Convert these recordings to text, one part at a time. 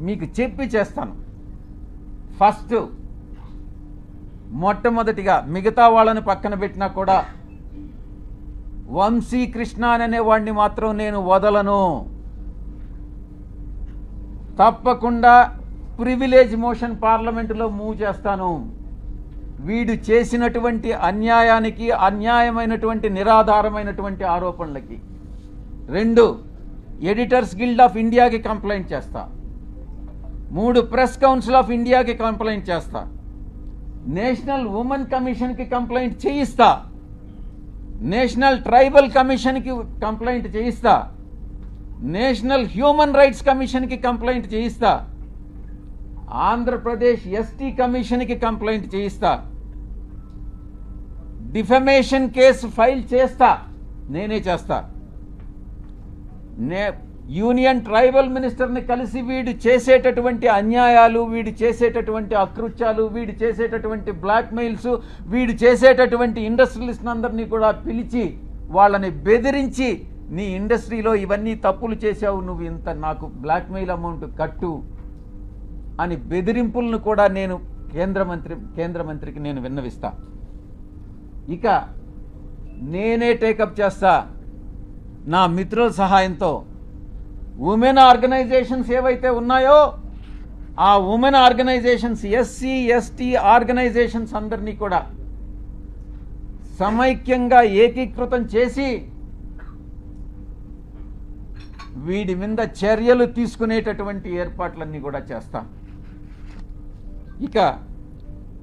మీకు చెప్పి చేస్తాను. ఫస్ట్ మొట్టమొదటిగా మిగతా వాళ్ళని పక్కన పెట్టినా కూడా వంశీకృష్ణ అనే వాడిని మాత్రం నేను వదలను. తప్పకుండా ప్రివిలేజ్ మోషన్ పార్లమెంటులో మూవ్ చేస్తాను. వీడు చేసినటువంటి అన్యాయానికి, అన్యాయమైనటువంటి నిరాధారమైనటువంటి ఆరోపణలకి. 2, ఎడిటర్స్ గిల్డ్ ఆఫ్ ఇండియాకి కంప్లైంట్ చేస్తా. 3, ప్రెస్ కౌన్సిల్ ఆఫ్ ఇండియాకి కంప్లైంట్ చేస్తా. నేషనల్ ఉమెన్ కమిషన్కి కంప్లైంట్ చేయిస్తా. నేషనల్ ట్రైబల్ కమిషన్కి కంప్లైంట్ చేయిస్తా. నేషనల్ హ్యూమన్ రైట్స్ కమిషన్కి కంప్లైంట్ చేయిస్తా. ఆంధ్రప్రదేశ్ ఎస్టీ కమిషన్కి కంప్లైంట్ చేయిస్తా. డిఫమేషన్ కేసు ఫైల్ చేస్తా. నేనే చేస్తా. యూనియన్ ట్రైబల్ మినిస్టర్ని కలిసి వీడు చేసేటటువంటి అన్యాయాలు, వీడు చేసేటటువంటి అకృత్యాలు, వీడు చేసేటటువంటి బ్లాక్మెయిల్స్, వీడు చేసేటటువంటి ఇండస్ట్రియలిస్ట్ అందరినీ కూడా పిలిచి వాళ్ళని బెదిరించి, నీ ఇండస్ట్రీలో ఇవన్నీ తప్పులు చేశావు, నువ్వు ఇంత నాకు బ్లాక్మెయిల్ అమౌంట్ కట్టు అని బెదిరింపులను కూడా నేను కేంద్ర మంత్రికి నేను విన్నవిస్తా. ఇక నేనే టేకప్ చేస్తా నా మిత్రుల సహాయంతో. ఉమెన్ ఆర్గనైజేషన్స్ ఏవైతే ఉన్నాయో ఆ women organisations, SC ST organisations అందరినీ కూడా సమైక్యంగా ఏకీకృతం చేసి వీడి మీద చర్యలు తీసుకునేటటువంటి ఏర్పాట్లన్నీ కూడా చేస్తాం. ఇక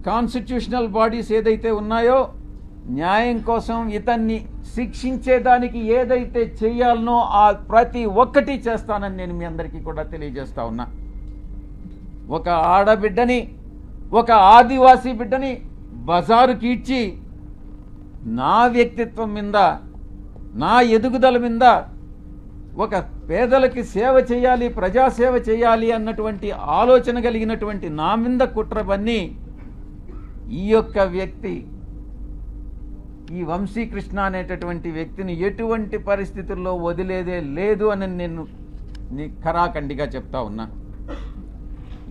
కాన్స్టిట్యూషనల్ బాడీస్ ఏదైతే ఉన్నాయో న్యాయం కోసం ఇతన్ని శిక్షించేదానికి ఏదైతే చేయాలనో ఆ ప్రతి ఒక్కటి చేస్తానని నేను మీ అందరికీ కూడా తెలియజేస్తా ఉన్నా. ఒక ఆడబిడ్డని, ఒక ఆదివాసీ బిడ్డని బజారుకి ఇచ్చి నా వ్యక్తిత్వం మీద, నా ఎదుగుదల మీద, ఒక పేదలకి సేవ చేయాలి, ప్రజాసేవ చేయాలి అన్నటువంటి ఆలోచన కలిగినటువంటి నా మీద కుట్ర పన్ని ఈ యొక్క వ్యక్తి, ఈ వంశీకృష్ణ అనేటటువంటి వ్యక్తిని ఎటువంటి పరిస్థితుల్లో వదిలేదే లేదు అని నేను ఖరాఖండిగా చెప్తా ఉన్నా.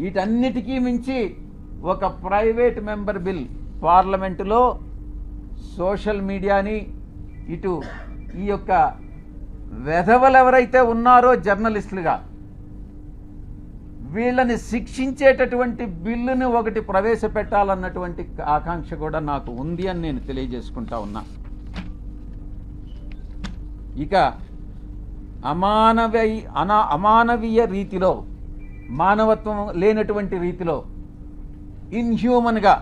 వీటన్నిటికీ మించి ఒక ప్రైవేట్ మెంబర్ బిల్ పార్లమెంటులో సోషల్ మీడియాని, ఇటు ఈ యొక్క వెధవలు ఎవరైతే ఉన్నారో జర్నలిస్టులుగా వీళ్ళని శిక్షించేటటువంటి బిల్లుని ఒకటి ప్రవేశపెట్టాలన్నటువంటి ఆకాంక్ష కూడా నాకు ఉంది అని నేను తెలియజేసుకుంటా ఉన్నా. ఇక అమానవీయ రీతిలో, మానవత్వం లేనటువంటి రీతిలో, ఇన్హ్యూమన్గా,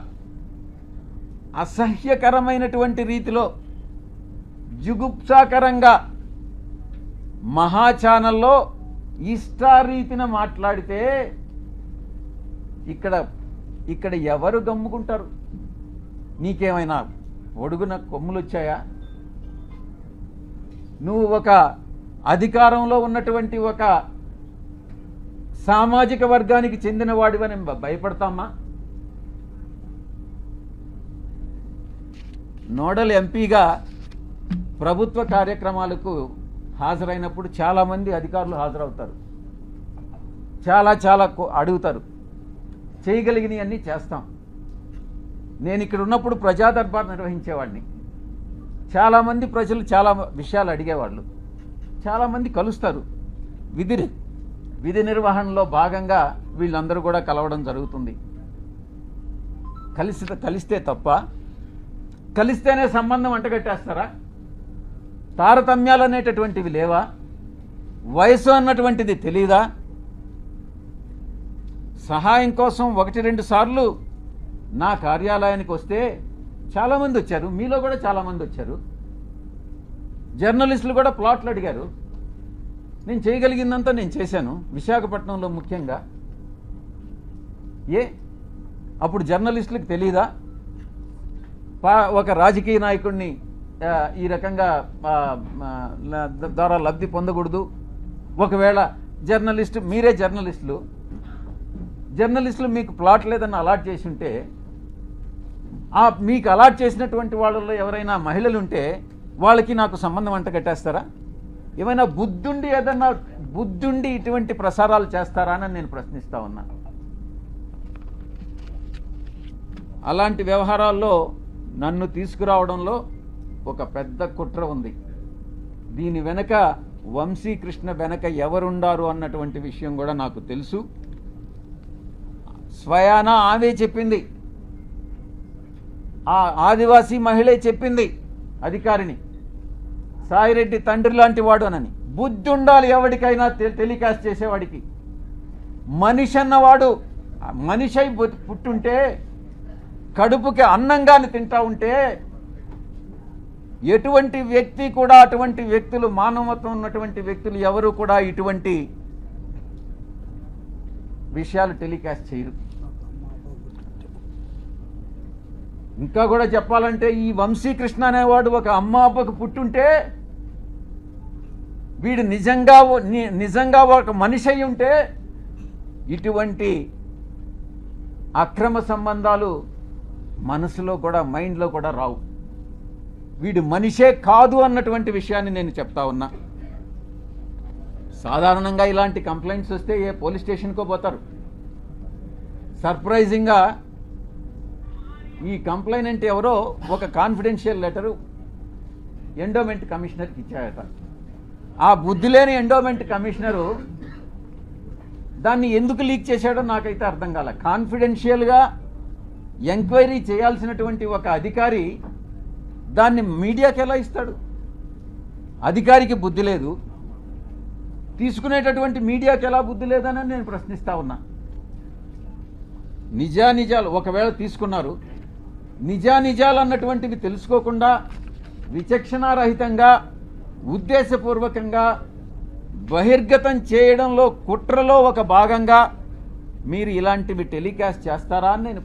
అసహ్యకరమైనటువంటి రీతిలో, జుగుప్సాకరంగా మహా ఛానల్లో ఇష్టారీతిన మాట్లాడితే ఇక్కడ ఎవరు గమ్ముకుంటారు? నీకేమైనా ఒడుగున కొమ్ములు వచ్చాయా? నువ్వు ఒక అధికారంలో ఉన్నటువంటి ఒక సామాజిక వర్గానికి చెందిన వాడివని భయపడతామా? నోడల్ ఎంపీగా ప్రభుత్వ కార్యక్రమాలకు హాజరైనప్పుడు చాలామంది అధికారులు హాజరవుతారు, చాలా అడుగుతారు, చేయగలిగినవన్నీ చేస్తాం. నేను ఇక్కడ ఉన్నప్పుడు ప్రజా దర్బార్ నిర్వహించేవాడిని. చాలామంది ప్రజలు చాలా విషయాలు అడిగేవాళ్ళు, చాలామంది కలుస్తారు. విధి నిర్వహణలో భాగంగా వీళ్ళందరూ కూడా కలవడం జరుగుతుంది. కలిస్తే తప్ప, కలిస్తేనే సంబంధం అంటగట్టేస్తారా? తారతమ్యాలు అనేటటువంటివి లేవా? వయసు అన్నటువంటిది తెలీదా? సహాయం కోసం 1-2 సార్లు నా కార్యాలయానికి వస్తే చాలామంది వచ్చారు, మీలో కూడా చాలామంది వచ్చారు. జర్నలిస్టులు కూడా ప్లాట్లు అడిగారు. నేను చేయగలిగిందంతా నేను చేశాను, విశాఖపట్నంలో ముఖ్యంగా. అప్పుడు జర్నలిస్టులకు తెలీదా? ఒక రాజకీయ నాయకుడిని ఈ రకంగా ద్వారా లబ్ధి పొందకూడదు. ఒకవేళ మీరే జర్నలిస్టులు మీకు ప్లాట్ లేదని అలాట్ చేసి ఉంటే, మీకు అలాట్ చేసినటువంటి వాళ్ళలో ఎవరైనా మహిళలు ఉంటే వాళ్ళకి నాకు సంబంధం అంట కట్టేస్తారా? ఏమైనా బుద్ధుండి ఇటువంటి ప్రసారాలు చేస్తారా అని నేను ప్రశ్నిస్తా ఉన్నా. అలాంటి వ్యవహారాల్లో నన్ను తీసుకురావడంలో ఒక పెద్ద కుట్ర ఉంది. దీని వెనక వంశీకృష్ణ వెనక ఎవరుండారు అన్నటువంటి విషయం కూడా నాకు తెలుసు. స్వయానా ఆమె చెప్పింది, ఆ ఆదివాసీ మహిళే చెప్పింది అధికారిని, సాయిరెడ్డి తండ్రి లాంటి వాడు అనని. బుద్ధి ఉండాలి ఎవరికైనా టెలికాస్ట్ చేసేవాడికి. మనిషి అన్నవాడు మనిషి అయి పుట్టుంటే, కడుపుకి అన్నంగాని తింటా ఉంటే, ఎటువంటి వ్యక్తి కూడా, అటువంటి వ్యక్తులు, మానవత్వం ఉన్నటువంటి వ్యక్తులు ఎవరు కూడా ఇటువంటి విషయాలు టెలికాస్ట్ చేయరు. ఇంకా కూడా చెప్పాలంటే ఈ వంశీకృష్ణ అనేవాడు ఒక అమ్మ అబ్బకు పుట్టుంటే, వీడు నిజంగా ఒక మనిషి అయి ఉంటే ఇటువంటి అక్రమ సంబంధాలు మనసులో కూడా, మైండ్లో కూడా రావు. వీడు మనిషే కాదు అన్నటువంటి విషయాన్ని నేను చెప్తా ఉన్నా. సాధారణంగా ఇలాంటి కంప్లైంట్స్ వస్తే ఏ పోలీస్ స్టేషన్కో పోతారు. సర్ప్రైజింగ్గా ఈ కంప్లైనెంట్ ఎవరో ఒక కాన్ఫిడెన్షియల్ లెటరు ఎండోమెంట్ కమిషనర్కి ఇచ్చాయట. ఆ బుద్ధి లేని ఎండోమెంట్ కమిషనరు దాన్ని ఎందుకు లీక్ చేశాడో నాకైతే అర్థం కాలే. కాన్ఫిడెన్షియల్గా ఎంక్వైరీ చేయాల్సినటువంటి ఒక అధికారి దాన్ని మీడియాకి ఎలా ఇస్తాడు? అధికారికి బుద్ధి లేదు, తీసుకునేటటువంటి మీడియాకి ఎలా బుద్ధి లేదని నేను ప్రశ్నిస్తా ఉన్నా. నిజాలు ఒకవేళ తీసుకున్నారు, నిజాలు అన్నటువంటివి తెలుసుకోకుండా విచక్షణారహితంగా ఉద్దేశపూర్వకంగా బహిర్గతం చేయడంలో, కుట్రలో ఒక భాగంగా మీరు ఇలాంటివి టెలికాస్ట్ చేస్తారా అని నేను